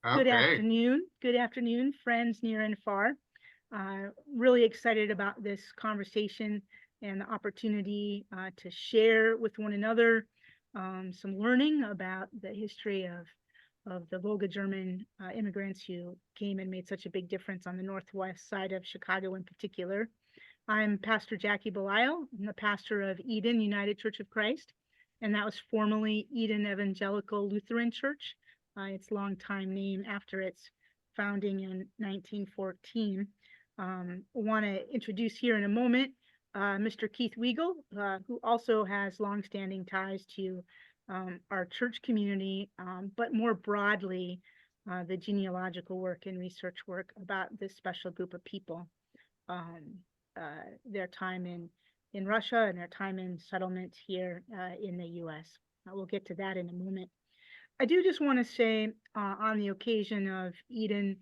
Good Okay. afternoon. Good afternoon, friends near and far. Really excited about this conversation and the opportunity to share with one another some learning about the history of the Volga German immigrants who came and made such a big difference on the northwest side of Chicago in particular. I'm Pastor Jackie Belisle. I'm the pastor of Eden United Church of Christ, and that was formerly Eden Evangelical Lutheran Church, its longtime name after its founding in 1914. Want to introduce here in a moment Mr. Keith Wiegel, who also has longstanding ties to our church community, but more broadly, the genealogical work and research work about this special group of people. Um, their time in Russia and their time in settlement here in the U.S. We'll get to that in a moment. I do just want to say, on the occasion of Eden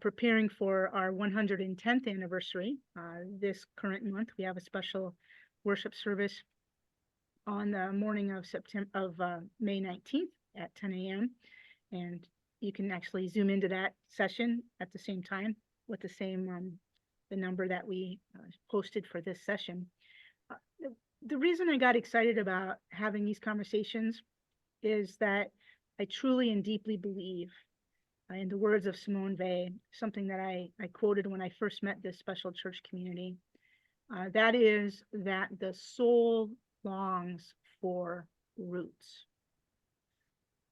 preparing for our 110th anniversary this current month, we have a special worship service on the morning of May 19th at 10 a.m. And you can actually zoom into that session at the same time with the number that we posted for this session. Uh, the reason I got excited about having these conversations is that I truly and deeply believe, in the words of Simone Weil, something that I quoted when I first met this special church community, that is that the soul longs for roots.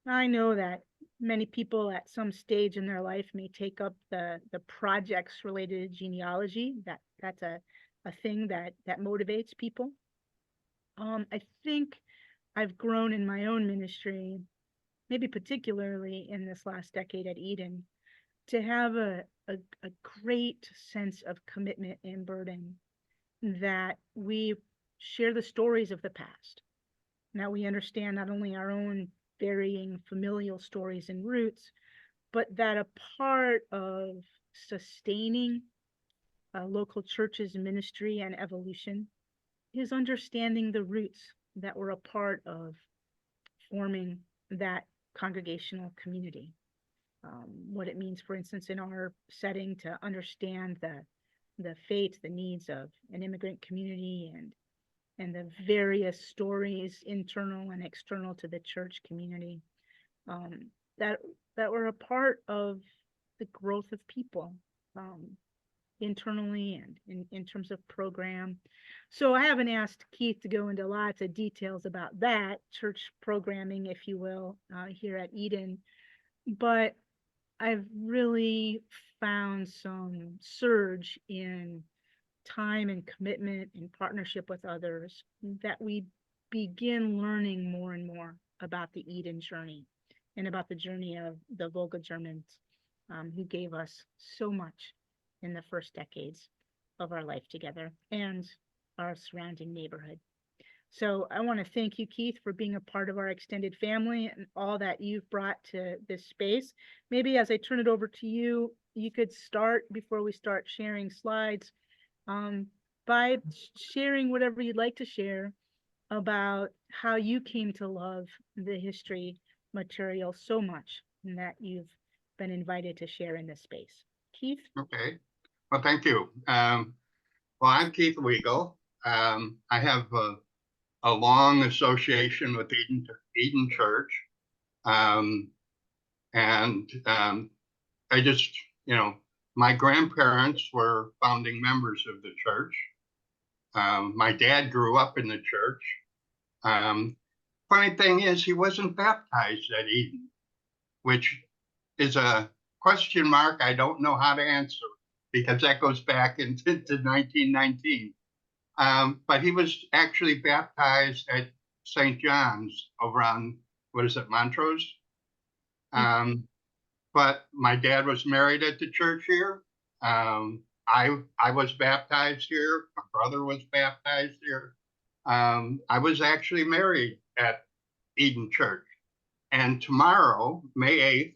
I know that many people at some stage in their life may take up the projects related to genealogy. That's a thing that motivates people. I think I've grown in my own ministry, maybe particularly in this last decade at Eden, to have a great sense of commitment and burden that we share the stories of the past. Now we understand not only our own varying familial stories and roots, but that a part of sustaining a local church's ministry and evolution is understanding the roots that were a part of forming that congregational community. What it means, for instance, in our setting to understand the faith, the needs of an immigrant community and the various stories, internal and external to the church community, um, that that were a part of the growth of people, um, internally and in terms of program. So I haven't asked Keith to go into lots of details about that church programming, if you will, here at Eden, but I've really found some surge in time and commitment and partnership with others that we begin learning more and more about the Eden journey and about the journey of the Volga Germans, who gave us so much in the first decades of our life together and our surrounding neighborhood. So I want to thank you, Keith, for being a part of our extended family and all that you've brought to this space. Maybe as I turn it over to you, you could start before we start sharing slides, um, by sharing whatever you'd like to share about how you came to love the history material so much and that you've been invited to share in this space. Keith? Okay. Well, thank you. Well, I'm Keith Wiegel. I have a long association with Eden Church. Um, and I just, you know, my grandparents were founding members of the church. My dad grew up in the church. Um, Funny thing is, he wasn't baptized at Eden, which is a question mark I don't know how to answer because that goes back into 1919. But he was actually baptized at St. John's over on, what is it, Montrose? Um, but my dad was married at the church here. I was baptized here. My brother was baptized here. I was actually married at Eden Church. And tomorrow, May 8th,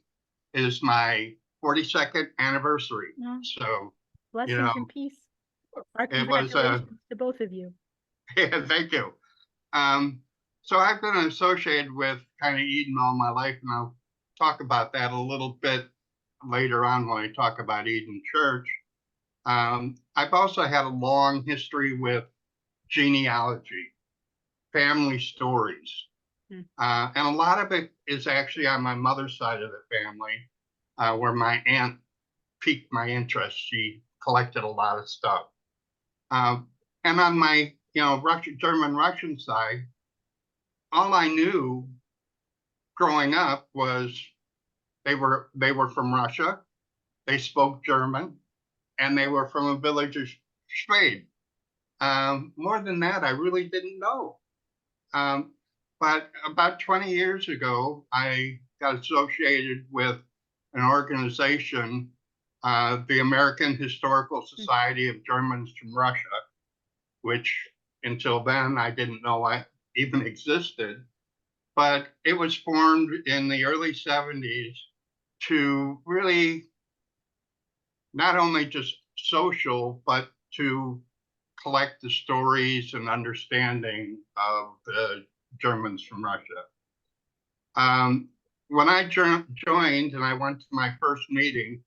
is my 42nd anniversary. Well, So, you know, blessings and peace. Our it was a, congratulations to both of you. yeah, thank you. Um, so I've been associated with kind of Eden all my life, and I'll talk about that a little bit later on when I talk about Eden Church. I've also had a long history with genealogy, family stories. And a lot of it is actually on my mother's side of the family, where my aunt piqued my interest. She collected a lot of stuff. And on my, German Russian side, all I knew growing up was they were from Russia, they spoke German, and they were from a village of Schwede. More than that, I really didn't know. But about 20 years ago, I got associated with an organization, the American Historical Society of Germans from Russia, which until then I didn't know I even existed. But it was formed in the early 70s to really not only just social, but to collect the stories and understanding of the Germans from Russia. When I joined and I went to my first meeting,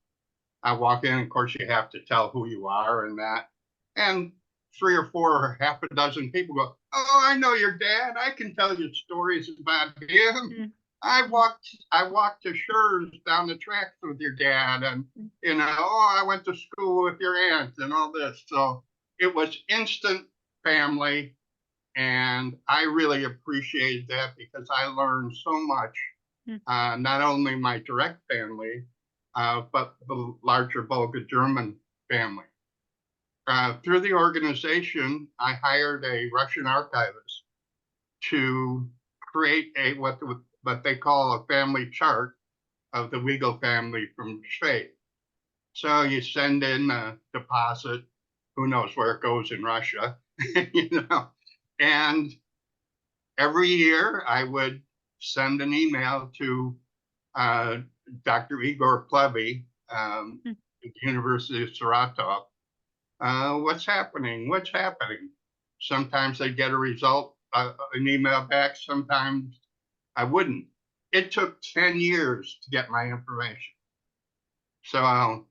I walk in, of course, you have to tell who you are and that. And three or four or half a dozen people go, "Oh, I know your dad. I can tell you stories about him. I walked to Schurz down the tracks with your dad, and oh, I went to school with your aunt and all this." So it was instant family, and I really appreciated that because I learned so much, not only my direct family, but the larger Volga German family. Through the organization, I hired a Russian archivist to create what they call a family chart of the Wiegel family from Schwede. So you send in a deposit, who knows where it goes in Russia, and every year I would send an email to Dr. Igor Plevy at the University of Saratov. What's happening? What's happening? Sometimes I get a result, an email back. Sometimes I wouldn't. It took 10 years to get my information. So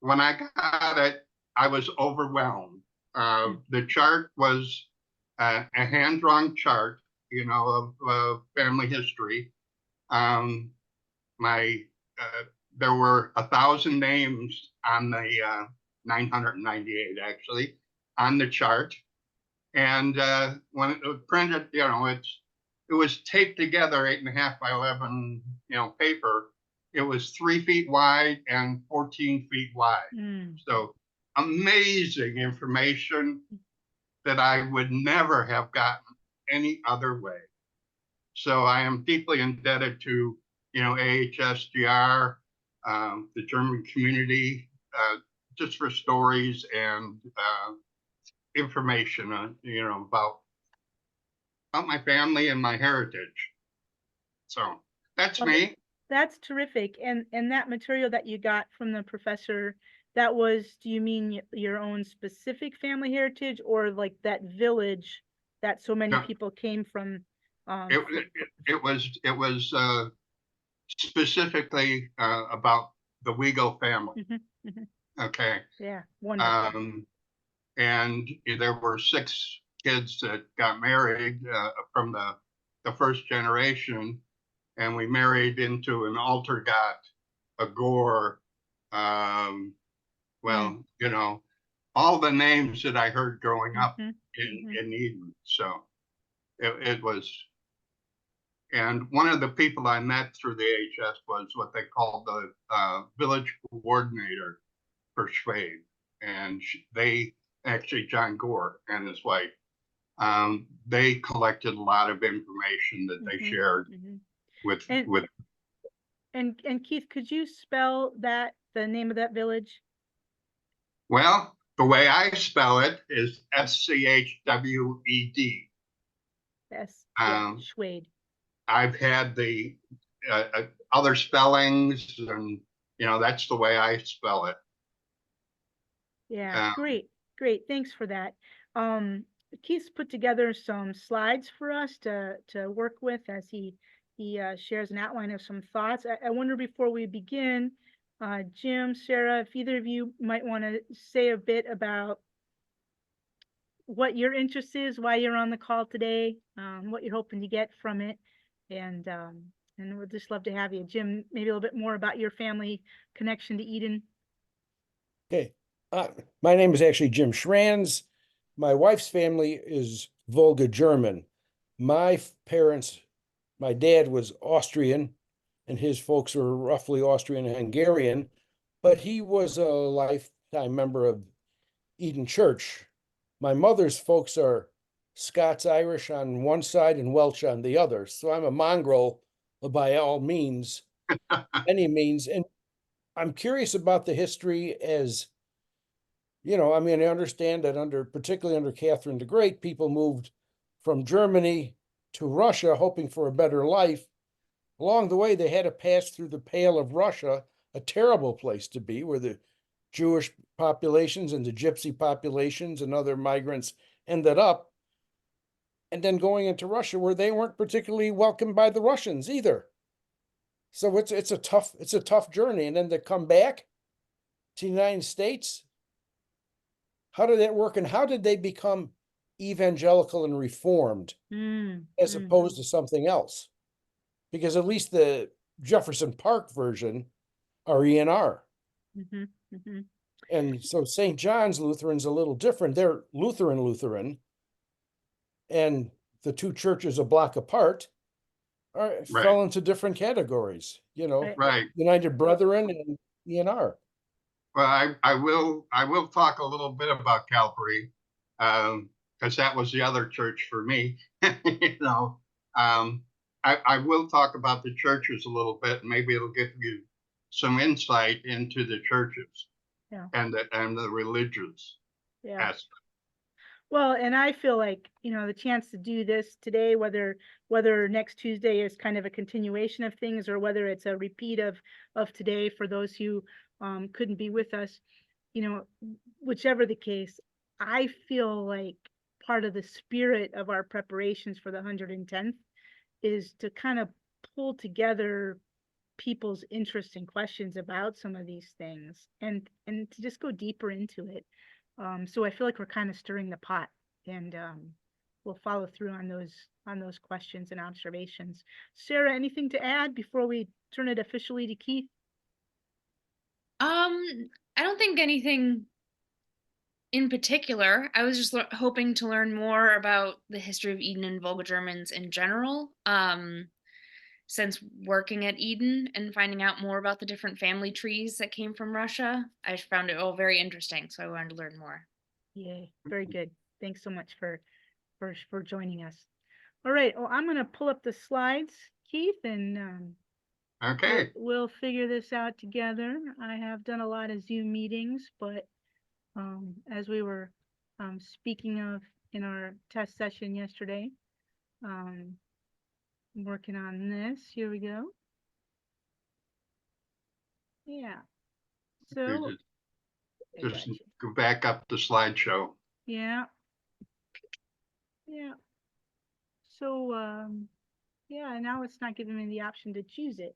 when I got it, I was overwhelmed. The chart was a hand-drawn chart, of family history. There were 1,000 names on the 998 actually on the chart, and when it was printed, it was taped together 8.5 by 11, paper. It was 3 feet wide and 14 feet wide. So amazing information that I would never have gotten any other way. So I am deeply indebted to, AHSGR, the German community, just for stories and information, about my family and my heritage. So that's me. That's terrific. And that material that you got from the professor, that was, do you mean your own specific family heritage, or like that village that so many people came from? It was specifically about the Wiegel family. Okay. Yeah, wonderful. And there were 6 kids that got married from the first generation, and we married into an Altergat, a Gore, all the names that I heard growing up in Eden. So it was, and one of the people I met through the AHS was what they called the village coordinator for Schwede. And they actually, John Gore and his wife, they collected a lot of information that they shared with. And Keith, could you spell the name of that village? Well, the way I spell it is Schwed. Schwede. I've had the other spellings, and that's the way I spell it. Yeah, great. Thanks for that. Keith's put together some slides for us to work with as he shares an outline of some thoughts. I wonder, before we begin, Jim, Sarah, if either of you might want to say a bit about what your interest is, why you're on the call today, what you're hoping to get from it, and we'd just love to have you. Jim, maybe a little bit more about your family connection to Eden. Okay. My name is actually Jim Schranz. My wife's family is Volga German. My parents, my dad was Austrian, and his folks were roughly Austrian and Hungarian, but he was a lifetime member of Eden Church. My mother's folks are Scots-Irish on one side and Welsh on the other. So I'm a mongrel by all means, any means. And I'm curious about the history as, I mean, I understand that particularly under Catherine the Great, people moved from Germany to Russia hoping for a better life. Along the way, they had to pass through the Pale of Russia, a terrible place to be, where the Jewish populations and the Gypsy populations and other migrants ended up, and then going into Russia, where they weren't particularly welcomed by the Russians either. So it's a tough journey. And then to come back to the United States, how did that work? And how did they become evangelical and reformed as opposed to something else? Because at least the Jefferson Park version are ENR. And so St. John's Lutheran's a little different. They're Lutheran, and the two churches a block apart fell into different categories, Right. United Brethren and ENR. Well, I will talk a little bit about Calvary, because that was the other church for me. I will talk about the churches a little bit, and maybe it'll give you some insight into the churches and the religious aspect. Well, and I feel like, the chance to do this today, whether next Tuesday is kind of a continuation of things or whether it's a repeat of today for those who couldn't be with us, whichever the case, I feel like part of the spirit of our preparations for the 110th is to kind of pull together people's interests and questions about some of these things and to just go deeper into it. So I feel like we're kind of stirring the pot, and we'll follow through on those questions and observations. Sarah, anything to add before we turn it officially to Keith? I don't think anything in particular. I was just hoping to learn more about the history of Eden and Volga Germans in general. Since working at Eden and finding out more about the different family trees that came from Russia, I found it all very interesting. So I wanted to learn more. Yay, very good. Thanks so much for joining us. All right, well, I'm going to pull up the slides, Keith, and okay, we'll figure this out together. I have done a lot of Zoom meetings, but as we were speaking of in our test session yesterday, I'm working on this. Here we go. Yeah. So just go back up the slideshow. Yeah. So yeah, now it's not giving me the option to choose it.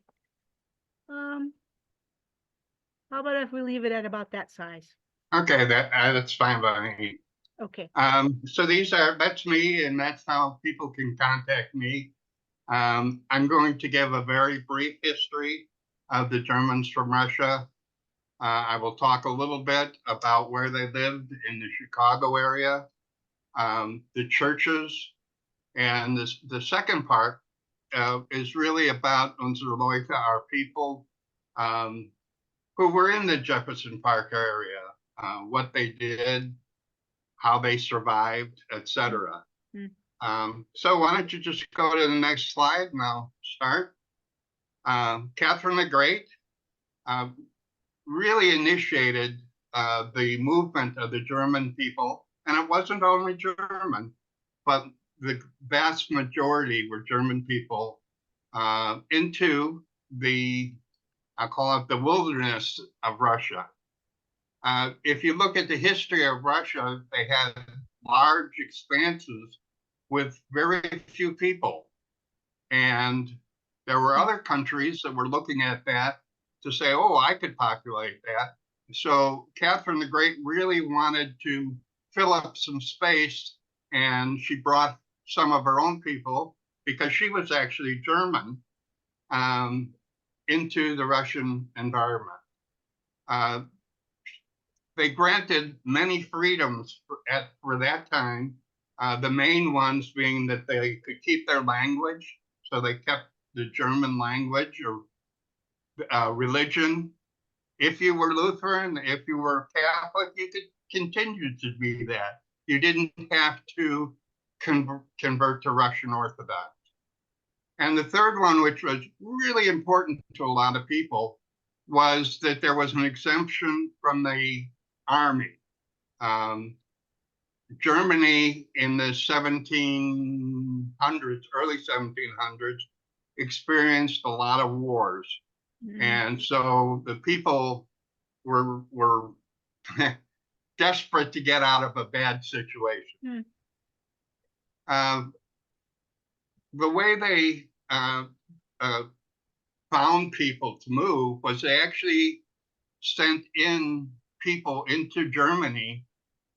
How about if we leave it at about that size? Okay, that's fine by me. Okay. So that's me, and that's how people can contact me. I'm going to give a very brief history of the Germans from Russia. I will talk a little bit about where they lived in the Chicago area, the churches, and the second part is really about unsere Leute, our people who were in the Jefferson Park area, what they did, how they survived, etc. So why don't you just go to the next slide and I'll start. Catherine the Great really initiated the movement of the German people, and it wasn't only German, but the vast majority were German people into I'll call it the wilderness of Russia. If you look at the history of Russia, they had large expanses with very few people. And there were other countries that were looking at that to say, oh, I could populate that. So Catherine the Great really wanted to fill up some space, and she brought some of her own people, because she was actually German, into the Russian environment. They granted many freedoms for that time, the main ones being that they could keep their language, so they kept the German language or religion. If you were Lutheran, if you were Catholic, you could continue to be that. You didn't have to convert to Russian Orthodox. And the third one, which was really important to a lot of people, was that there was an exemption from the army. Germany in the 1700s, early 1700s, experienced a lot of wars. And so the people were desperate to get out of a bad situation. The way they found people to move was they actually sent in people into Germany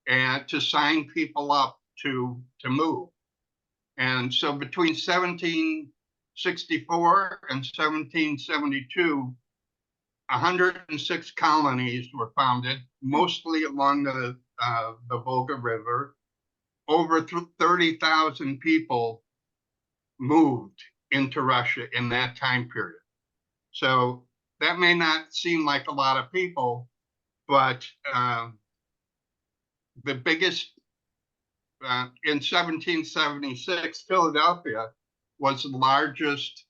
and to sign people up to move. And so between 1764 and 1772, 106 colonies were founded, mostly along the Volga River. Over 30,000 people moved into Russia in that time period. So that may not seem like a lot of people, but the biggest, in 1776, Philadelphia was the largest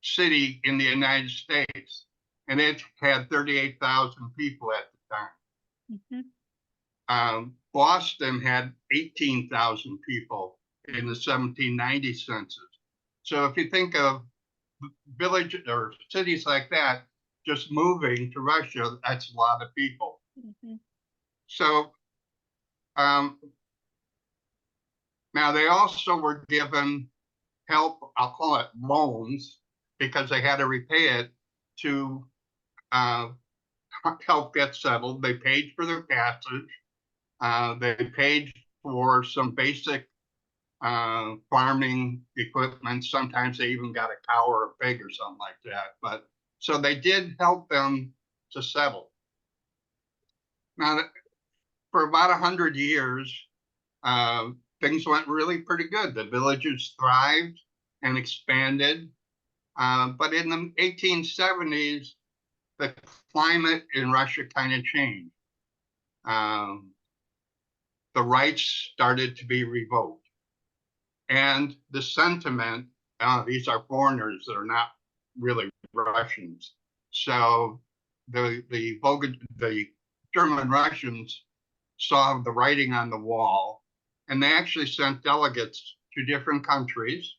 city in the United States, and it had 38,000 people at the time. Boston had 18,000 people in the 1790 census. So if you think of village or cities like that, just moving to Russia, that's a lot of people. So now they also were given help, I'll call it loans, because they had to repay it to help get settled. They paid for their passage. They paid for some basic farming equipment. Sometimes they even got a cow or a pig or something like that. But so they did help them to settle. Now, for about 100 years, things went really pretty good. The villages thrived and expanded. But in the 1870s, the climate in Russia kind of changed. The rights started to be revoked. And the sentiment, these are foreigners that are not really Russians. So the German Russians saw the writing on the wall, and they actually sent delegates to different countries,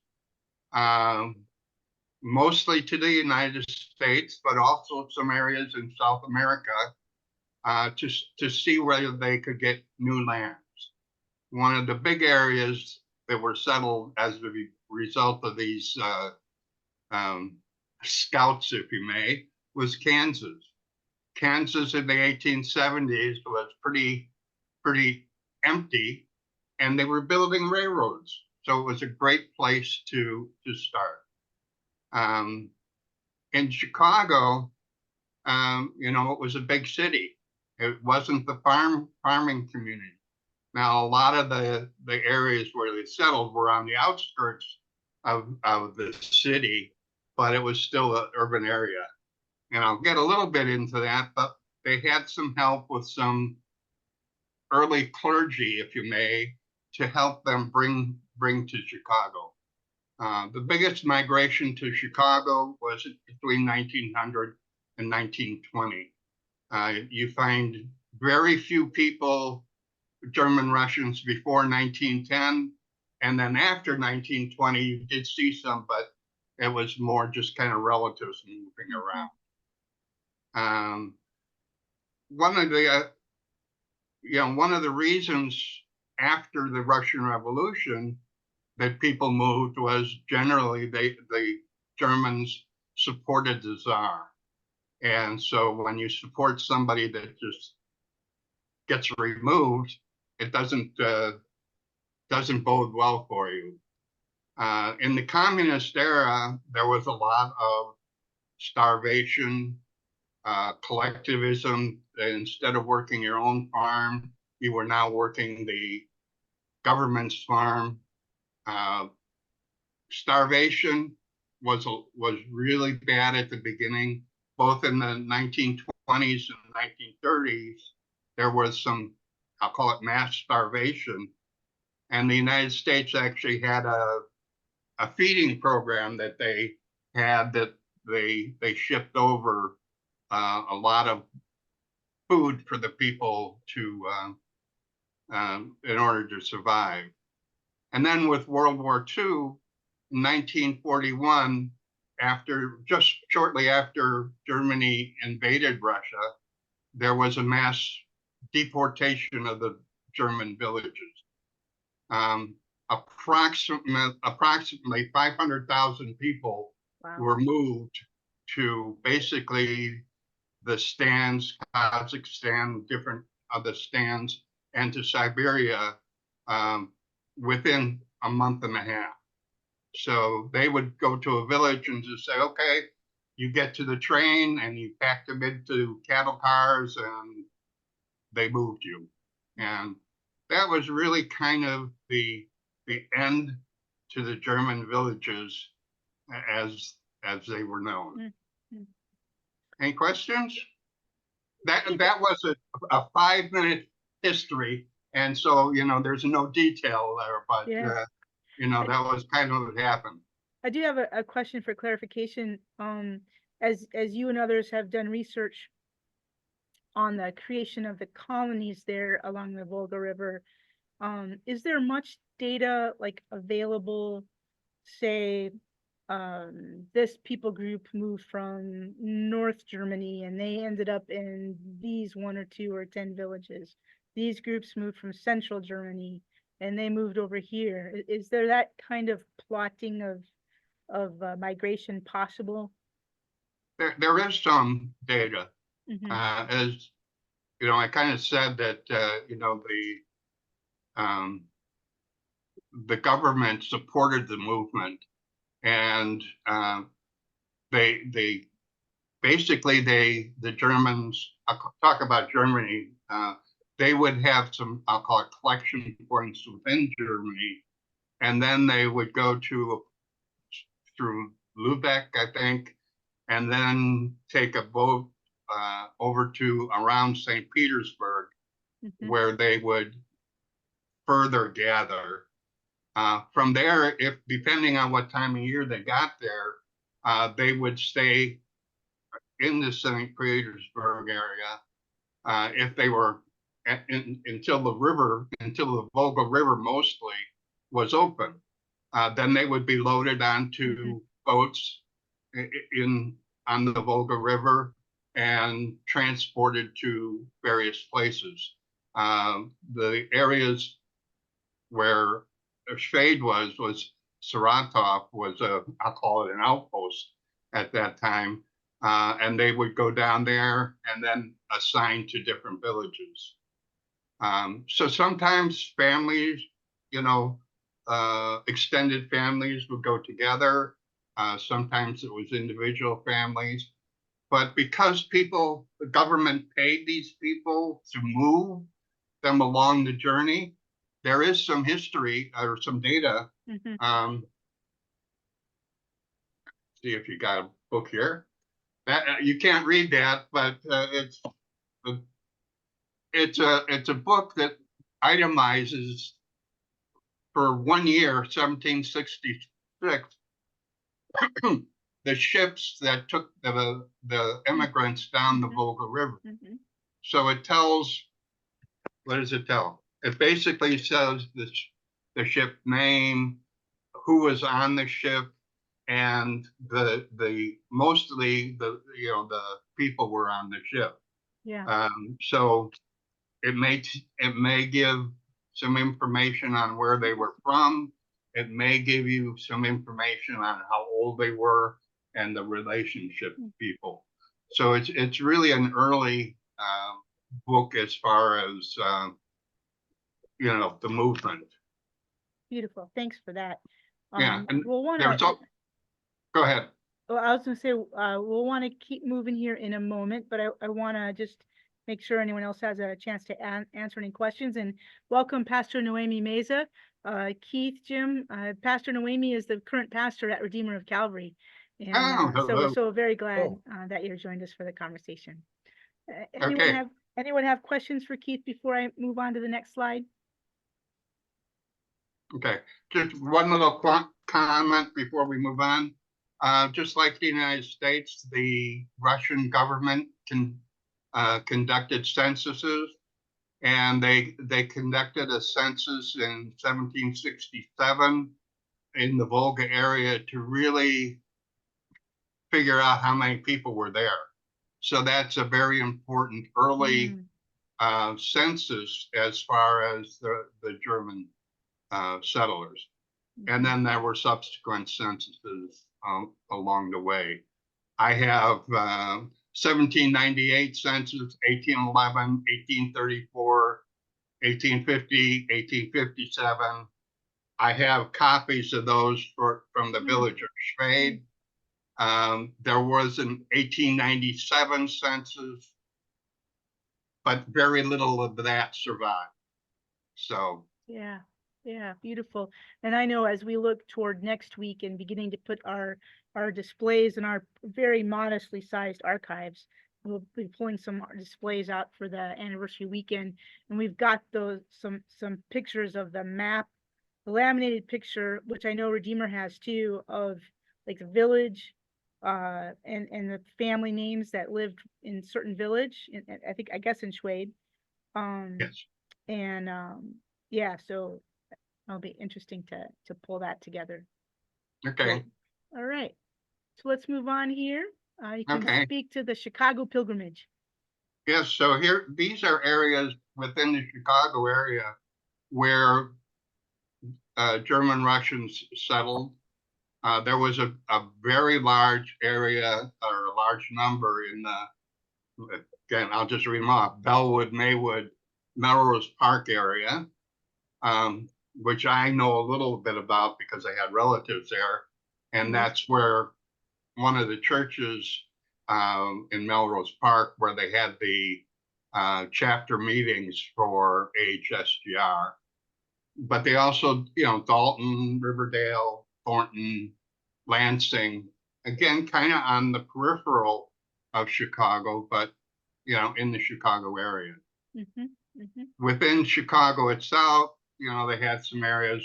mostly to the United States, but also some areas in South America, to see whether they could get new lands. One of the big areas that were settled as a result of these scouts, if you may, was Kansas. Kansas in the 1870s was pretty empty, and they were building railroads. So it was a great place to start. In Chicago, it was a big city. It wasn't the farming community. Now, a lot of the areas where they settled were on the outskirts of the city, but it was still an urban area. And I'll get a little bit into that, but they had some help with some early clergy, if you may, to help them bring to Chicago. The biggest migration to Chicago was between 1900 and 1920. You find very few people, German Russians, before 1910, and then after 1920, you did see some, but it was more just kind of relatives moving around. One of the reasons after the Russian Revolution that people moved was generally the Germans supported the Tsar, And so when you support somebody that just gets removed, it doesn't bode well for you. In the communist era, there was a lot of starvation, collectivism. Instead of working your own farm, you were now working the government's farm. Starvation was really bad at the beginning, both in the 1920s and 1930s. There was some, I'll call it mass starvation, and the United States actually had a feeding program that they had, that they shipped over a lot of food for the people to in order to survive. And then with World War II, in 1941, just shortly after Germany invaded Russia, there was a mass deportation of the German villages. Approximately 500,000 people Wow. were moved to basically the stands, Kazakhstan, different other stands, and to Siberia within a month and a half. So they would go to a village and just say, okay, you get to the train and you pack them into cattle cars and they moved you. And that was really kind of the end to the German villages as they were known. Mm-hmm. Any questions? That was a 5-minute history, and so there's no detail there, but Yeah. that was kind of what happened. I do have a question for clarification. As you and others have done research on the creation of the colonies there along the Volga River, is there much data like available, say, this people group moved from North Germany and they ended up in these 1 or 2 or 10 villages. These groups moved from Central Germany and they moved over here. Is there that kind of plotting of migration possible? There is some data. Mm-hmm. As I kind of said that the government supported the movement, and they basically the Germans, I'll talk about Germany, they would have some, I'll call it collection points within Germany, and then they would go through Lubeck, I think, and then take a boat over to around St. Petersburg, Mm-hmm. where they would further gather. From there, if depending on what time of year they got there, they would stay in the St. Petersburg area if they were until the Volga River mostly was open. Then they would be loaded onto Mm-hmm. boats on the Volga River and transported to various places. The areas where Shade was Saratov was I'll call it an outpost at that time. And they would go down there and then assign to different villages. So sometimes families, extended families would go together. Sometimes it was individual families. But because the government paid these people to move them along the journey, there is some history or some data. Mm-hmm. See if you got a book here. That you can't read that, but it's a book that itemizes for 1 year, 1766, the ships that took the immigrants down the Volga River. Mm-hmm. So it tells, what does it tell? It basically says the ship name, who was on the ship, and mostly the people were on the ship. Yeah. So it may give some information on where they were from. It may give you some information on how old they were and the relationship people. So it's really an early book as far as the movement. Beautiful. Thanks for that. Yeah, and We'll want there's to, go ahead. well, I was gonna say, we'll want to keep moving here in a moment, but I want to just make sure anyone else has a chance to answer any questions, and welcome Pastor Noemi Meza. Keith, Jim, Pastor Noemi is the current pastor at Redeemer of Calvary. And Oh, so we're hello. so very glad Oh. that you joined us for the conversation. Okay. Anyone have questions for Keith before I move on to the next slide? Okay, just one little comment before we move on. Just like the United States, the Russian government conducted censuses, and they conducted a census in 1767 in the Volga area to really figure out how many people were there. So that's a very important early census as far as the German settlers. And then there were subsequent censuses along the way. I have 1798 census, 1811, 1834, 1850, 1857. I have copies of those from the village of Schwede. There was an 1897 census, but very little of that survived. So yeah, beautiful. And I know as we look toward next week and beginning to put our displays in our very modestly sized archives, we'll be pulling some displays out for the anniversary weekend, and we've got those some pictures of the map, the laminated picture, which I know Redeemer has too, of like the village and the family names that lived in certain village, I guess in Schwede. yes. And yeah, so it'll be interesting to pull that together. Okay. All right, so let's move on here. You can Okay. speak to the Chicago pilgrimage. Yes, so here, these are areas within the Chicago area where German Russians settled. There was a very large area or a large number in again, I'll just read them off: Bellwood, Maywood, Melrose Park area, which I know a little bit about because I had relatives there. And that's where one of the churches in Melrose Park, where they had the chapter meetings for AHSGR. But they also, Dalton, Riverdale, Thornton, Lansing, again, kind of on the peripheral of Chicago, but, in the Chicago area. Within Chicago itself, they had some areas.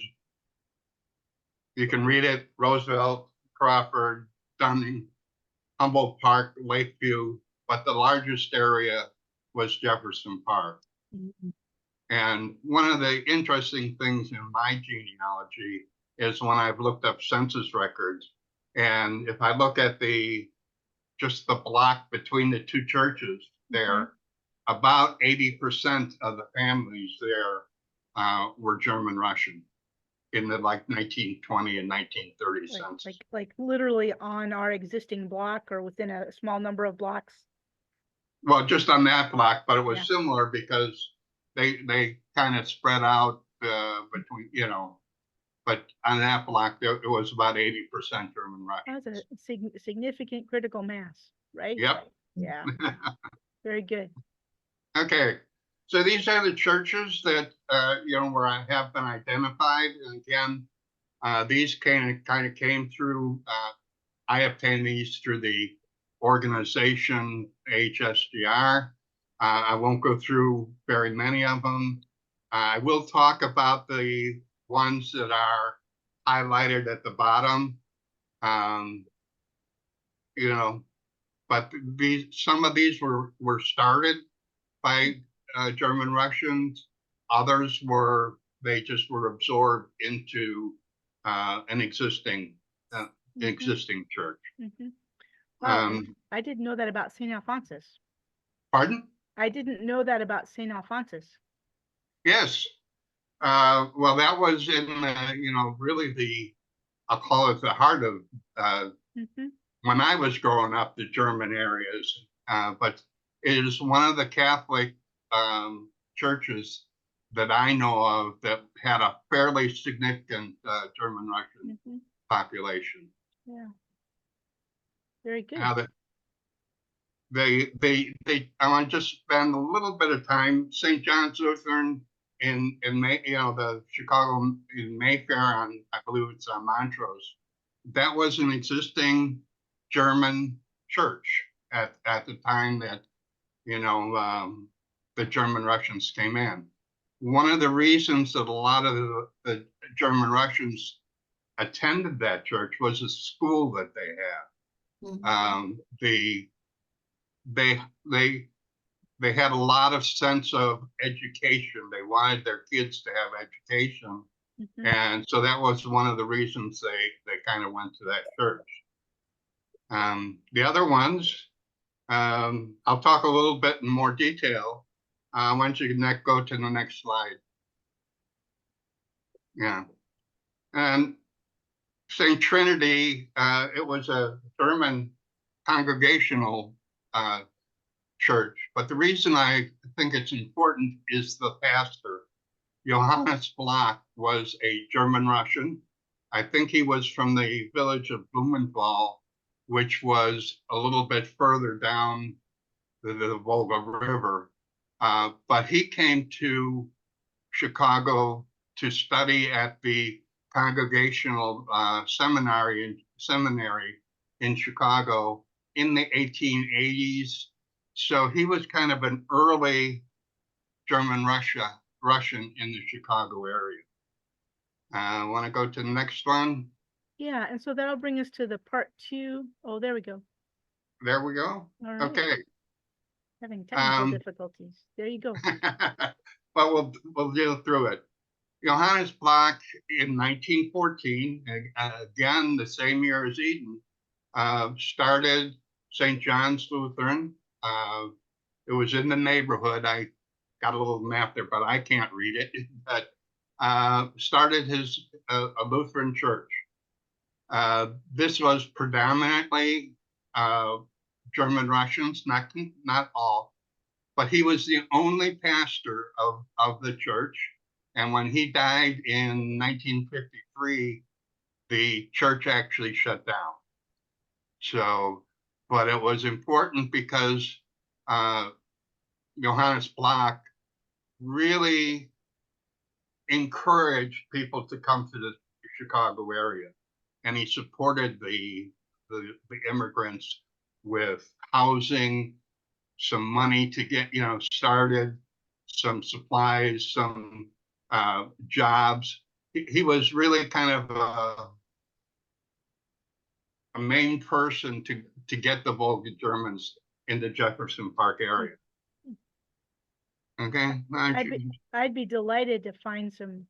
You can read it: Roosevelt, Crawford, Dunning, Humboldt Park, Lakeview, but the largest area was Jefferson Park. And one of the interesting things in my genealogy is when I've looked up census records, and if I look at just the block between the two churches there, about 80% of the families there were German Russian in the 1920 and 1930 census. Like literally on our existing block or within a small number of blocks? Well, just on that block, but it was similar because they kind of spread out between, but on that block, it was about 80% German Russian. That's a significant critical mass, right? Yep. Yeah. Very good. Okay. So these are the churches that, where I have been identified. And again, these kind of came through, I obtained these through the organization HSGR. I won't go through very many of them. I will talk about the ones that are highlighted at the bottom. But some of these were started by German Russians. Others they just were absorbed into an existing church. Wow, I didn't know that about St. Alphonsus. Pardon? I didn't know that about St. Alphonsus. Yes. Well, that was in, really I'll call it the heart of, when I was growing up, the German areas. but it is one of the Catholic churches that I know of that had a fairly significant German Russian Mhm. population. Yeah. Very good. Now that I want to just spend a little bit of time. St. John's Lutheran in May, the Chicago in Mayfair on, I believe it's on Montrose. That was an existing German church at the time that the German Russians came in. One of the reasons that a lot of the German Russians attended that church was a school that they had. They they had a lot of sense of education. They wanted their kids to have education, Mhm. and so that was one of the reasons they kind of went to that church. The other ones, I'll talk a little bit in more detail. Why don't you go to the next slide? Yeah. And St. Trinity, it was a German congregational church. But the reason I think it's important is the pastor. Johannes Block was a German Russian. I think he was from the village of Blumenthal, which was a little bit further down the Volga River. But he came to Chicago to study at the Congregational Seminary in Chicago in the 1880s. So he was kind of an early German Russian in the Chicago area. I want to go to the next one. Yeah, and so that'll bring us to the part 2. Oh, there we go. There we go. All right. Okay. Having technical difficulties. There you go. But we'll deal through it. Johannes Block in 1914, again the same year as Eden, started St. John's Lutheran. It was in the neighborhood. I got a little map there, but I can't read it. But started his a Lutheran church. This was predominantly German Russians, not all, but he was the only pastor of the church. And when he died in 1953, the church actually shut down. So, but it was important because Johannes Block really encouraged people to come to the Chicago area, and he supported the immigrants with housing, some money to get started, some supplies, some jobs. He was really kind of a main person to get the Volga Germans in the Jefferson Park area. Okay. I'd be delighted to find some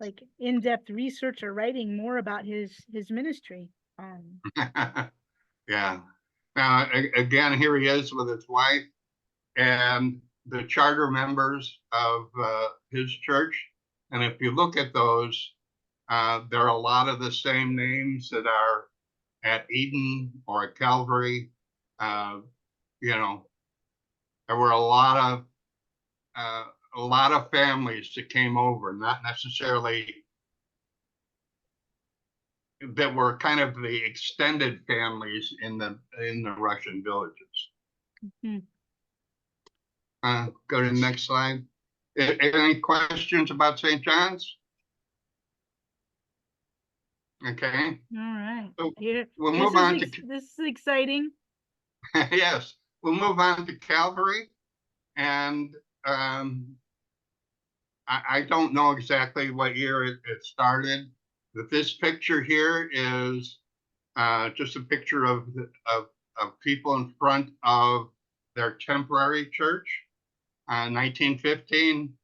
like in-depth research or writing more about his ministry. Yeah. Now again, here he is with his wife and the charter members of his church. And if you look at those, there are a lot of the same names that are at Eden or at Calvary. There were a lot of families that came over, not necessarily that were kind of the extended families in the Russian villages. Mhm. Go to the next slide. Any questions about St. John's? Okay. All right. So Here, we'll move on to this is exciting. yes, we'll move on to Calvary, and I don't know exactly what year it started, but this picture here is just a picture of people in front of their temporary church, 1915.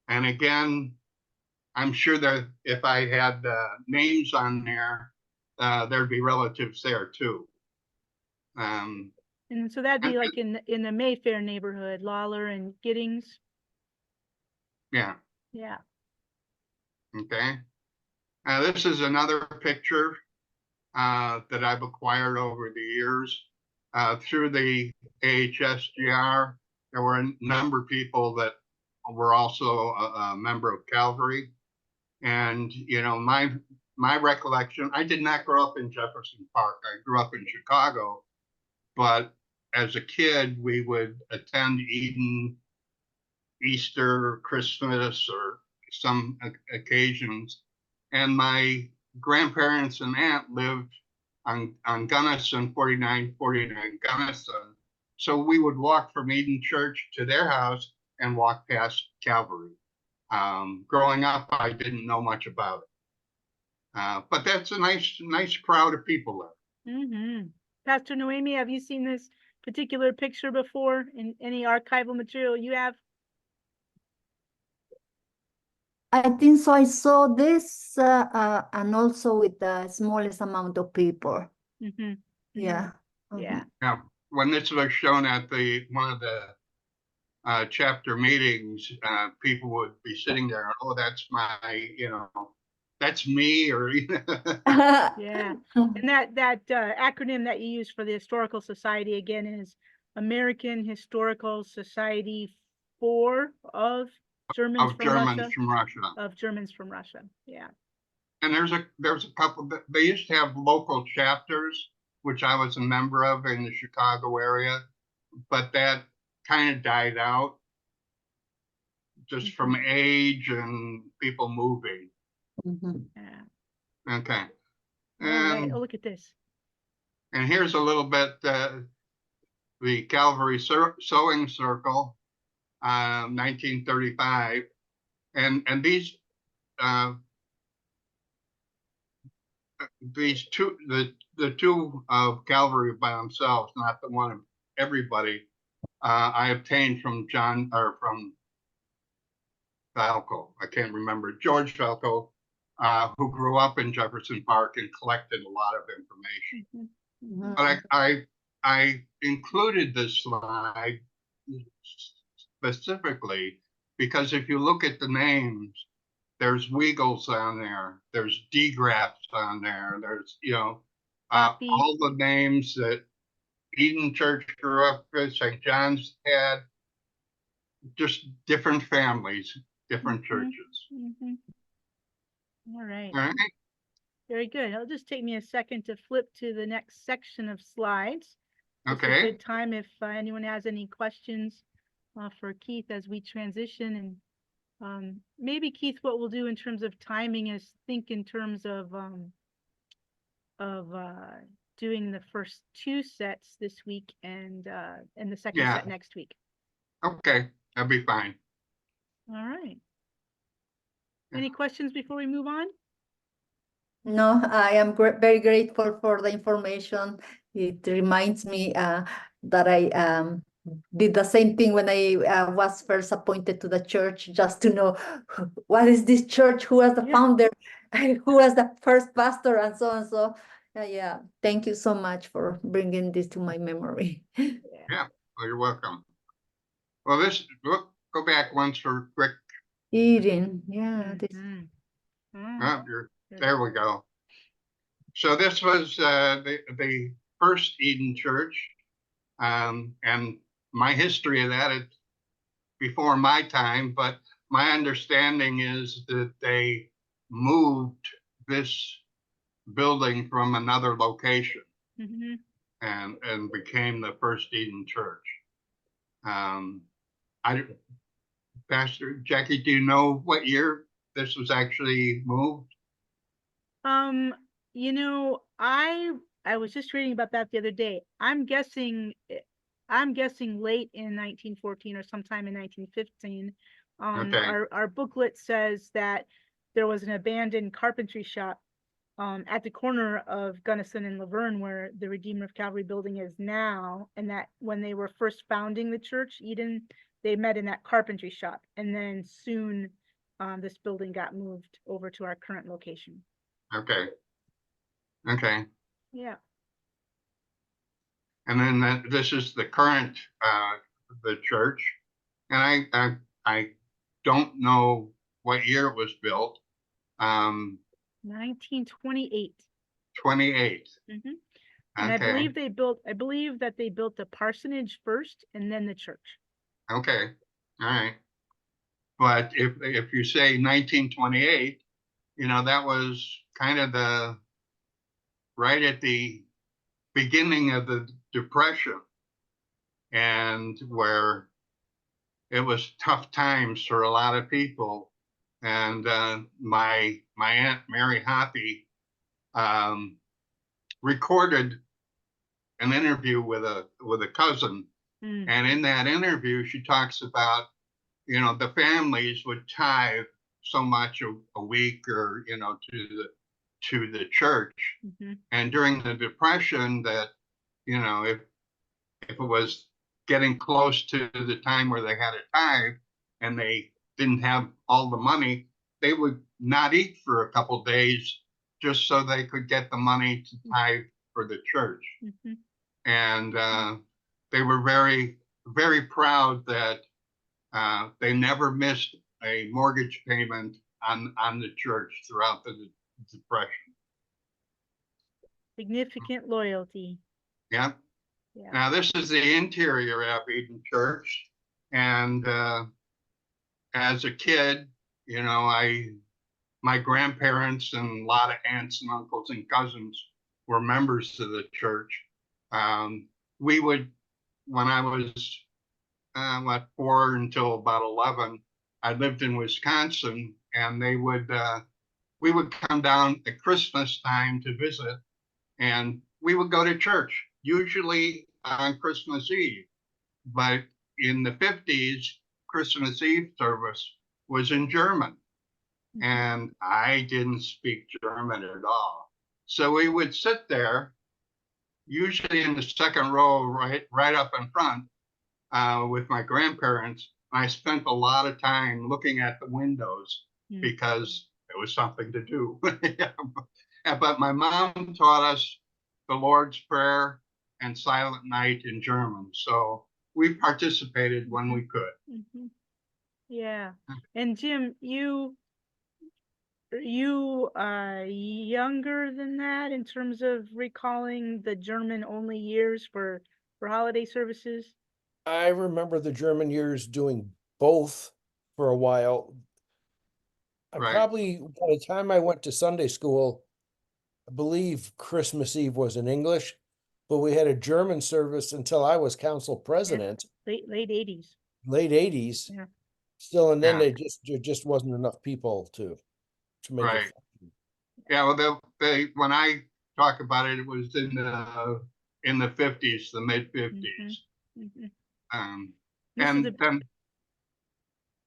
And again, I'm sure that if I had names on there, there'd be relatives there too. And so that'd be like in the Mayfair neighborhood, Lawler and Giddings. Yeah. Yeah. Okay. This is another picture that I've acquired over the years. through the AHSGR, there were a number of people that were also a member of Calvary. And, you know, my recollection, I did not grow up in Jefferson Park. I grew up in Chicago, but as a kid, we would attend Eden, Easter, Christmas, or some occasions. And my grandparents and aunt lived on Gunnison, 4949 Gunnison. So we would walk from Eden Church to their house and walk past Calvary. Growing up, I didn't know much about it. But that's a nice crowd of people there. Mm-hmm. Pastor Noemi, have you seen this particular picture before in any archival material you have? I think so. I saw this and also with the smallest amount of people. Mm-hmm. Yeah. Yeah. Now, when this was shown at one of the chapter meetings, people would be sitting there, oh, that's that's me, or Yeah. And that acronym that you use for the Historical Society again is American Historical Society of Germans from Russia. Of Germans from Russia. Yeah. And there's a couple. They used to have local chapters, which I was a member of in the Chicago area, but that kind of died out just from age and people moving. Yeah. Okay. All right. Oh, look at this. And here's a little bit, the Calvary Sewing Circle, 1935. And these two, the two of Calvary by themselves, not the one of everybody, I obtained from from Falco. I can't remember, George Falco, who grew up in Jefferson Park and collected a lot of information. But I included this slide specifically because if you look at the names, there's Wiegels on there, there's DeGraffs on there, there's, all the names that Eden Church grew up with, St. John's had, just different families, different churches. All right. All right. Very good. It'll just take me a second to flip to the next section of slides. It's a Okay. good time if anyone has any questions for Keith as we transition. And maybe, Keith, what we'll do in terms of timing is think in terms of doing the first two sets this week and the second set next week. Okay, that'd be fine. All right. Any questions before we move on? No, I am very grateful for the information. It reminds me that I did the same thing when I was first appointed to the church, just to know what is this church, who was the founder, who was the first pastor, and so on. So, yeah, thank you so much for bringing this to my memory. Yeah, well, you're welcome. Well, go back once for quick. Eden, yeah. There we go. So this was the first Eden Church, and my history of that, it's before my time, but my understanding is that they moved this building from another location and became the first Eden Church. Pastor Jackie, do you know what year this was actually moved? I was just reading about that the other day. I'm guessing late in 1914 or sometime in 1915. Our booklet says that there was an abandoned carpentry shop at the corner of Gunnison and Laverne, where the Redeemer of Calvary building is now, and that when they were first founding the church, Eden, they met in that carpentry shop, and then soon this building got moved over to our current location. Okay. Yeah. And then this is the current the church, and I don't know what year it was built. 1928. 28. And I Okay, believe that they built the parsonage first and then the church. okay, all right. But if you say 1928, that was kind of right at the beginning of the Depression, and where it was tough times for a lot of people. And my Aunt Mary Hoppy recorded an interview with a cousin, and in that interview she talks about the families would tithe so much a week, or to the church. And during the Depression, that if it was getting close to the time where they had a tithe and they didn't have all the money, they would not eat for a couple days just so they could get the money to tithe for the church. And they were very, very proud that they never missed a mortgage payment on the church throughout the Depression. Significant loyalty. Yeah. Yeah. Now this is the interior of Eden Church, and as a kid, my grandparents and a lot of aunts and uncles and cousins were members of the church. We would, when I was 4 until about 11, I lived in Wisconsin, and we would come down at Christmas time to visit, and we would go to church, usually on Christmas Eve. But in the 50s, Christmas Eve service was in German, and I didn't speak German at all. So we would sit there, usually in the second row, right up in front, with my grandparents. I spent a lot of time looking at the windows because it was something to do. But my mom taught us the Lord's Prayer and Silent Night in German, so we participated when we could. Yeah. And Jim, are you younger than that in terms of recalling the German only years for holiday services? I remember the German years doing both for a while. Right. Probably by the time I went to Sunday school, I believe Christmas Eve was in English, but we had a German service until I was council president, Late 80s. late 80s. Yeah. Still, and then Yeah. there just wasn't enough people to make Right. it. Yeah, well, when I talk about it, it was in the 50s, the mid 50s. And then I was just going to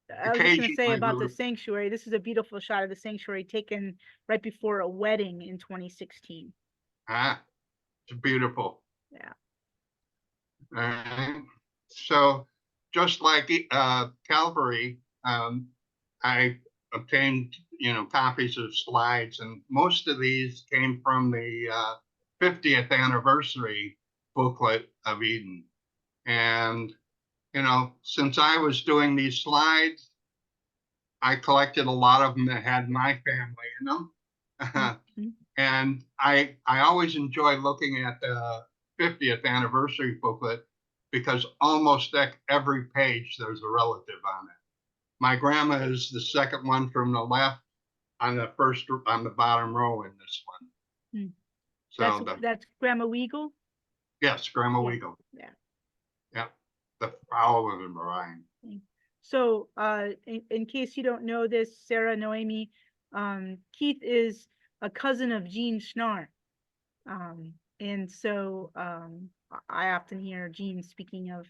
say occasionally about the sanctuary. This is a beautiful shot of the sanctuary taken right before a wedding in 2016. It's beautiful. Yeah. So just like Calvary, I obtained copies of slides, and most of these came from the 50th anniversary booklet of Eden. And since I was doing these slides, I collected a lot of them that had my family in them. And I always enjoy looking at the 50th anniversary booklet, because almost every page there's a relative on it. My grandma is the second one from the left on the bottom row in this one. So that's Grandma Wiegel? Yes, Grandma Wiegel. Yeah. Yeah. The Frau of the Marine. So in case you don't know this, Sarah, Noemi, Keith is a cousin of Jean Schnarr. And so I often hear Jean speaking of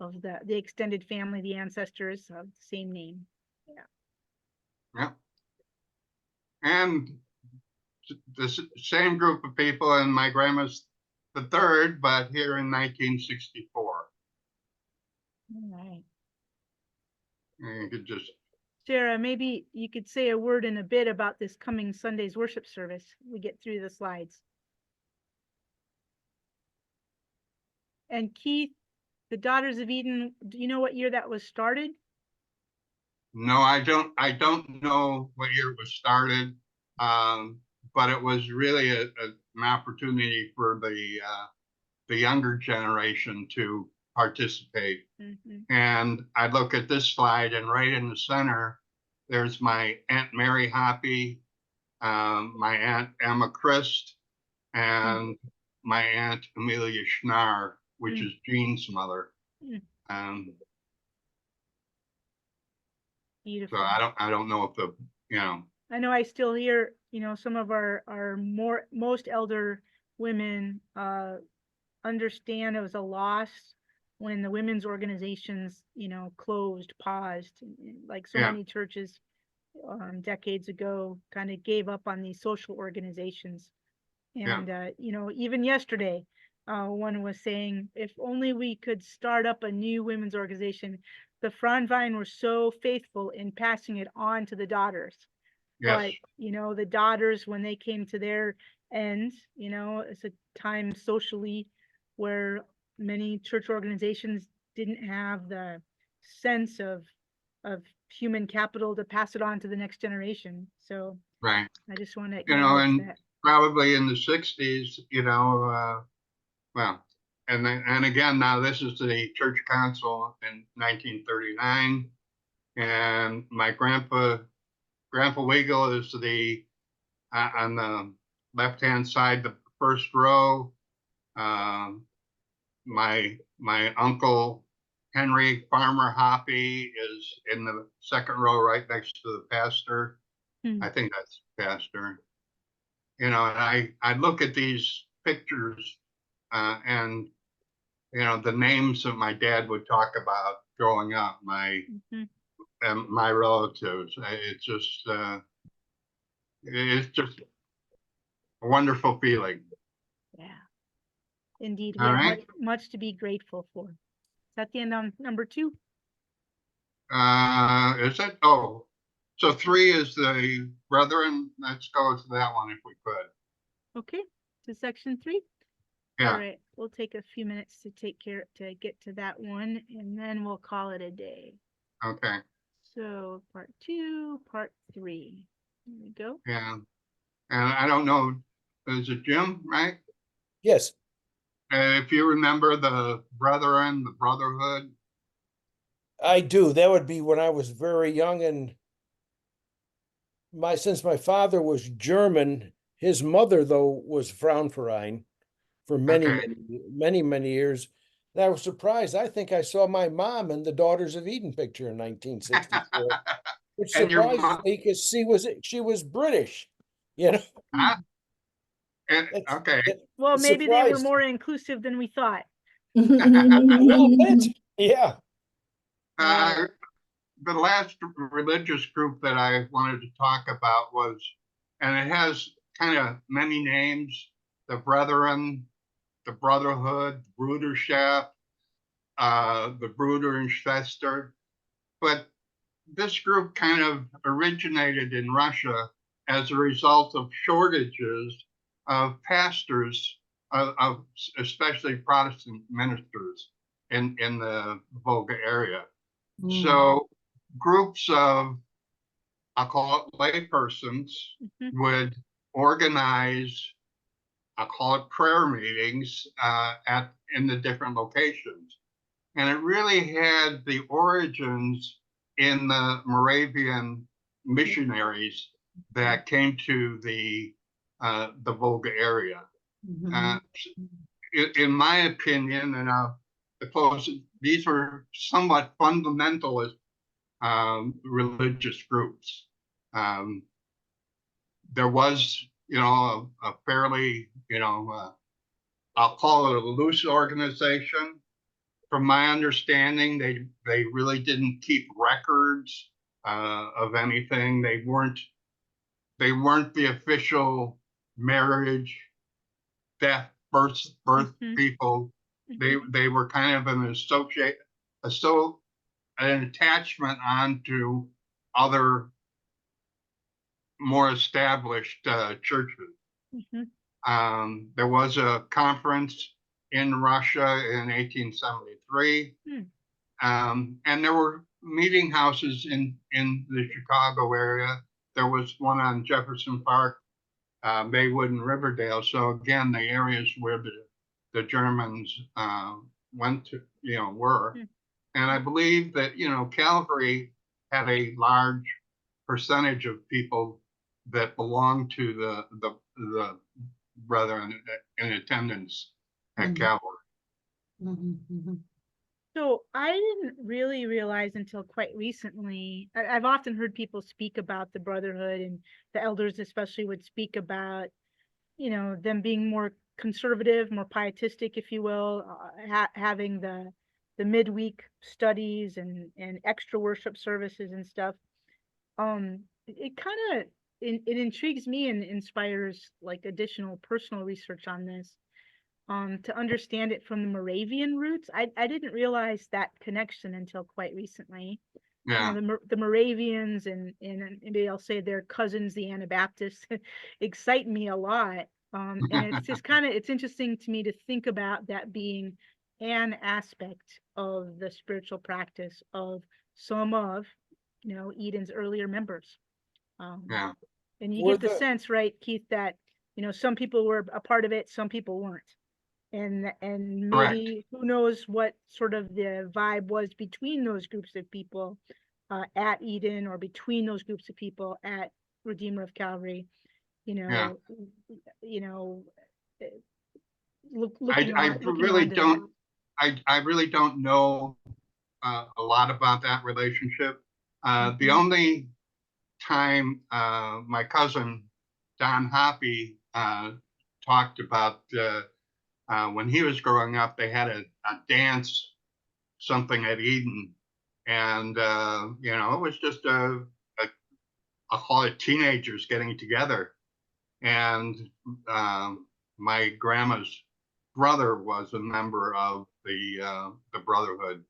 the extended family, the ancestors of the same name. Yeah. And the same group of people, and my grandma's the third, but here in 1964. All right. And you could just. Sarah, maybe you could say a word in a bit about this coming Sunday's worship service. We get through the slides. And Keith, the Daughters of Eden, do you know what year that was started? No, I don't know what year it was started, but it was really an opportunity for the younger generation to participate. Mhm. And I look at this slide, and right in the center, there's my Aunt Mary Hoppy, my Aunt Emma Christ, and my Aunt Amelia Schnarr, which is Jean's mother. Mm. So Beautiful. I don't know if I know I still hear, some of our most elder women understand it was a loss when the women's organizations, closed, paused, like so Yeah. many churches decades ago kind of gave up on these social organizations. And even yesterday, one was saying, if only we could start up a new women's organization. The Frontvine were so faithful in passing it on to the daughters. yes, But, the daughters, when they came to their end, it's a time socially where many church organizations didn't have the sense of human capital to pass it on to the next generation. So right. I just want to And acknowledge that. probably in the 60s, well, and again, now this is the church council in 1939, and my Grandpa Wiegel is on the left-hand side, the first row. My uncle Henry Farmer Hoppy is in the second row, right next to the pastor. I think that's the pastor. And I look at these pictures, and the names that my dad would talk about growing up, my relatives. It's just a wonderful feeling. Yeah, indeed. We All have right. much to be grateful for. Is that the end on number 2? Is it? Oh, so 3 is the brethren. Let's go to that one if we could. Okay, to section 3. Yeah. All right, we'll take a few minutes to get to that one, and then we'll call it a day. Okay. So part 2, part 3. Here we go. Yeah. And I don't know, is it Jim, right? Yes. If you remember the brethren, the brotherhood. I do. That would be when I was very young, and since my father was German, his mother though was Frauenverein for many, Okay. many years. And I was surprised. I think I saw my mom in the Daughters of Eden picture in 1964, which And your surprises mom, me because she was British. huh? It's, Okay. Well, it's maybe they were surprised. more inclusive than we thought. A little bit. Yeah. The last religious group that I wanted to talk about was, and it has kind of many names, the Brethren, the Brotherhood, Bruderschaft, the Bruder and Schwester. But this group kind of originated in Russia as a result of shortages of pastors, of especially Protestant ministers in the Volga area. So groups of, I'll call it laypersons, would organize, I'll call it prayer meetings in the different locations. And it really had the origins in the Moravian missionaries that came to the Volga area. In my opinion, and these were somewhat fundamentalist religious groups. There was, a fairly, I'll call it a loose organization. From my understanding, they really didn't keep records of anything. They weren't the official marriage, death, birth people. They were kind of an attachment onto other more established churches. There was a conference in Russia in 1873, and there were meeting houses in the Chicago area. There was one on Jefferson Park Maywood and Riverdale. So again, the areas where the Germans went to, were. Hmm. And I believe that, Calvary had a large percentage of people that belonged to the brethren in attendance at Mhm. Calvary. Mhm, mhm. So I didn't really realize until quite recently. I've often heard people speak about the brotherhood, and the elders especially would speak about, them being more conservative, more pietistic, if you will, having the midweek studies and extra worship services and stuff. It kind of it intrigues me and inspires like additional personal research on this. To understand it from the Moravian roots. I didn't realize that connection until quite recently. Yeah. The Moravians and maybe I'll say their cousins, the Anabaptists, excite me a lot. And it's just it's interesting to me to think about that being an aspect of the spiritual practice of some of, Eden's earlier members. Yeah. And you Were get the the sense, right, Keith, that, some people were a part of it, some people weren't. And Correct. maybe who knows what sort of the vibe was between those groups of people at Eden, or between those groups of people at Redeemer of Calvary, you Yeah. know, you know, eh, I looking really onto that. don't. I really don't know a lot about that relationship. The Mhm. only time my cousin Don Hoppy talked about when he was growing up, they had a dance, something at Eden, and it was just I'll call it teenagers getting together, and my grandma's brother was a member of the Brotherhood.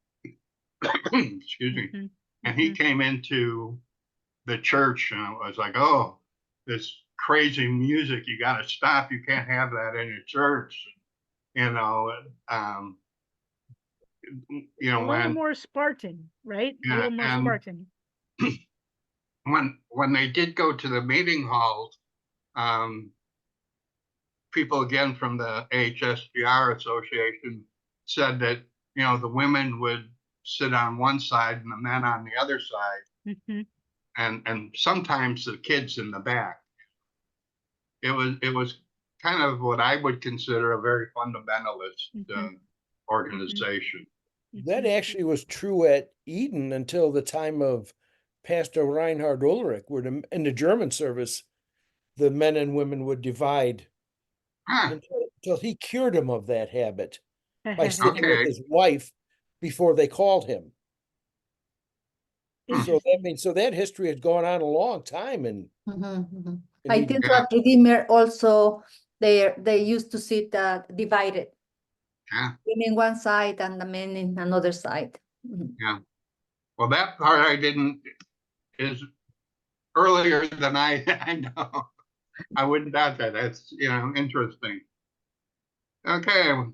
Excuse me. Mhm. And he Mhm. came into the church, and it was like, oh, this crazy music, you got to stop. You can't have that in a church. You know, um, A little when more Spartan, right? A yeah, little more and Spartan. when they did go to the meeting halls, um, people again from the AHSGR Association said that the women would sit on one side and the men on the other side, Hmm. and sometimes the kids in the back. It was kind of what I would consider a very fundamentalist Hmm. organization. that Hmm. actually was true at Eden until the time of Pastor Reinhard Ulrich, where in the German service, the men and women would divide Huh, until he cured him of that habit by sitting with okay. his wife before they called him. So that Interesting. means that history had gone on a long time Mhm, mhm. in I Eden. think Yeah, that Redeemer also they used to sit divided, yeah, women one side and the men in another side. Mhm. yeah. Well, that part I didn't is earlier than I I know. I wouldn't doubt that. That's interesting. Okay, I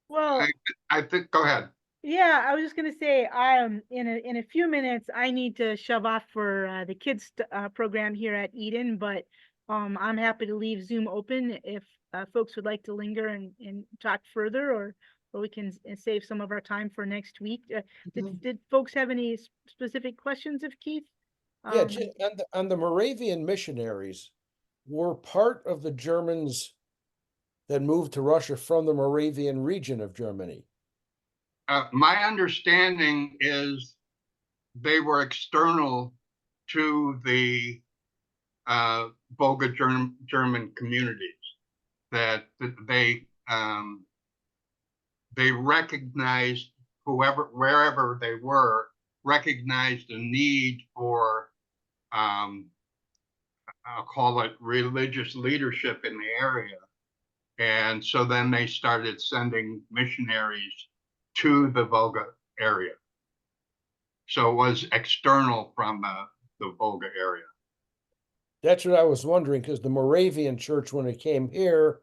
Well, I think go ahead. yeah, I was just gonna say, in a few minutes I need to shove off for the kids program here at Eden, but I'm happy to leave Zoom open if folks would like to linger and talk further, or we can save some of our time for next week. Mhm. Did folks have any specific questions of Keith? Yeah, Um, on the Moravian missionaries were part of the Germans that moved to Russia from the Moravian region of Germany. My understanding is they were external to the Volga German communities. That they recognized wherever they were, recognized a need for I'll call it religious leadership in the area. And so then they started sending missionaries to the Volga area. So it was external from the Volga area. That's what I was wondering, because the Moravian church, when it came here,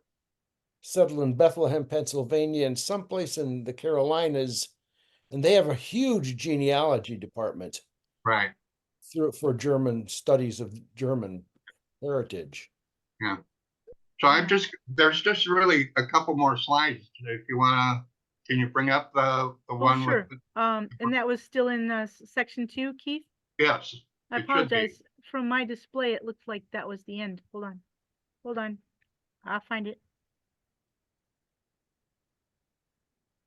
settled in Bethlehem, Pennsylvania, and someplace in the Carolinas, and they have a huge genealogy department Right. for German studies of German heritage. Yeah. So there's just really a couple more slides. If you wanna, can you bring up the Oh, one with, sure. And that was still in section 2, Keith? yes, I it should be. apologize. From my display, it looks like that was the end. Hold on. Hold on. I'll find it.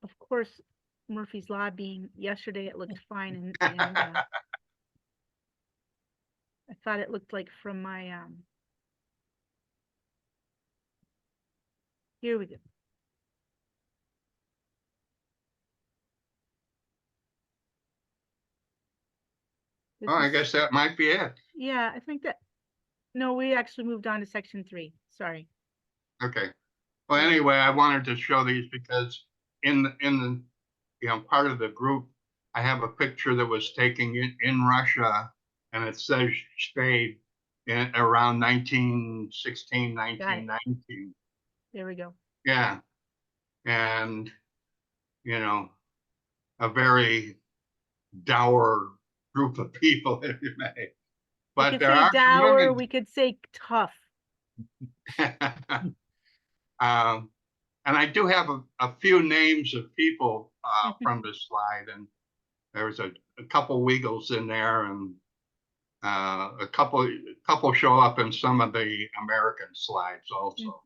Of course, Murphy's Law being yesterday, it looked fine, and I thought it looked like from my here we go. This Oh, I is- guess that might be it. yeah, I think that, no, we actually moved on to section 3. Sorry. Okay. Well, Yeah. anyway, I wanted to show these because in the part of the group, I have a picture that was taken in Russia, and it says stayed in around 1916, 1919. There we go. Yeah. And, a very dour group of people, if you may. We But could there say are some dour, women. we could say tough. And I do have a few names of people Mhm. from this slide, and there was a couple Wiegels in there, and a couple show up in some of the American slides also.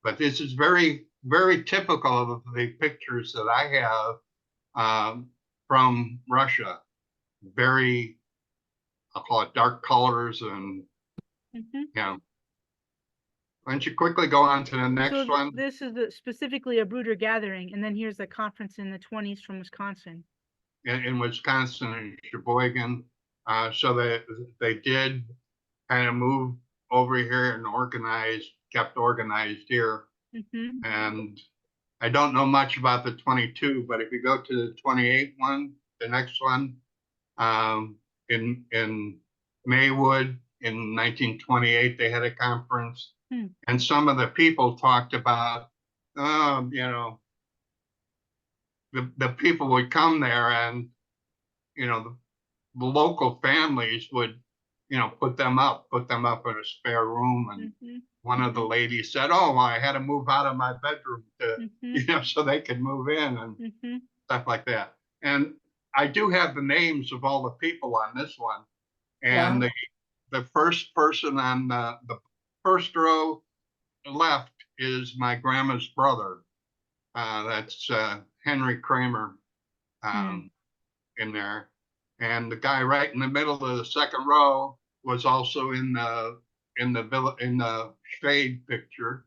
But this is very, very typical of the pictures that I have from Russia. Very, I'll call it dark colors, and why don't you quickly go on to the next So one? this is specifically a Bruder gathering, and then here's a conference in the 20s from Wisconsin. In Wisconsin and Sheboygan. So they did kind of move over here and kept organized here. And I don't know much about the 22, but if you go to the 28 one, the next one, in Maywood in 1928, they had a conference, and some of the people talked about, the people would come there, and the local families would put them up in a spare room, and one of the ladies said, oh, I had to move out of my bedroom to so they could move in, and stuff like that. And I do have the names of all the people on this one, and Wow. the first person on the first row left is my grandma's brother. That's Henry Kramer in there. And the guy right in the middle of the second row was also in the shade picture.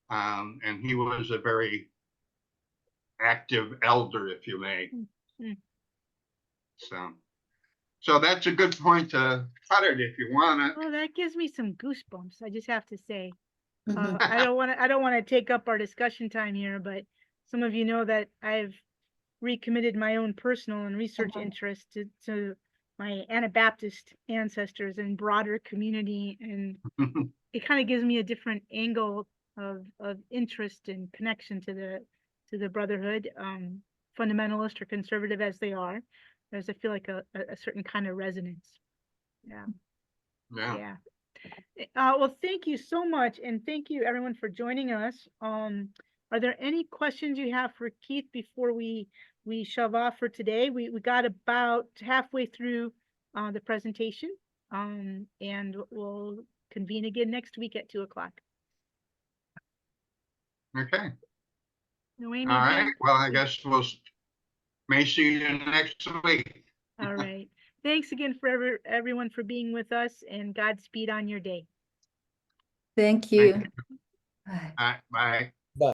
And he was a very active elder, if you may. So that's a good point to cut it if you want it. Oh, that gives me some goosebumps, I just have to say. I don't want to take up our discussion time here, but some of you know that I've recommitted my own personal and research interest to my Anabaptist ancestors and broader community, and it kind of gives me a different angle of interest and connection to the brotherhood, fundamentalist or conservative as they are. There's, I feel like a certain kind of resonance. Yeah. Well, thank you so much, and thank you everyone for joining us. Are there any questions you have for Keith before we shove off for today? We got about halfway through the presentation, and we'll convene again next week at 2:00. Okay. Noemi, All right. Jim? Well, I guess may see you next week. All right. Thanks again for everyone for being with us, and Godspeed on your day. Thank you. Thank you. Bye.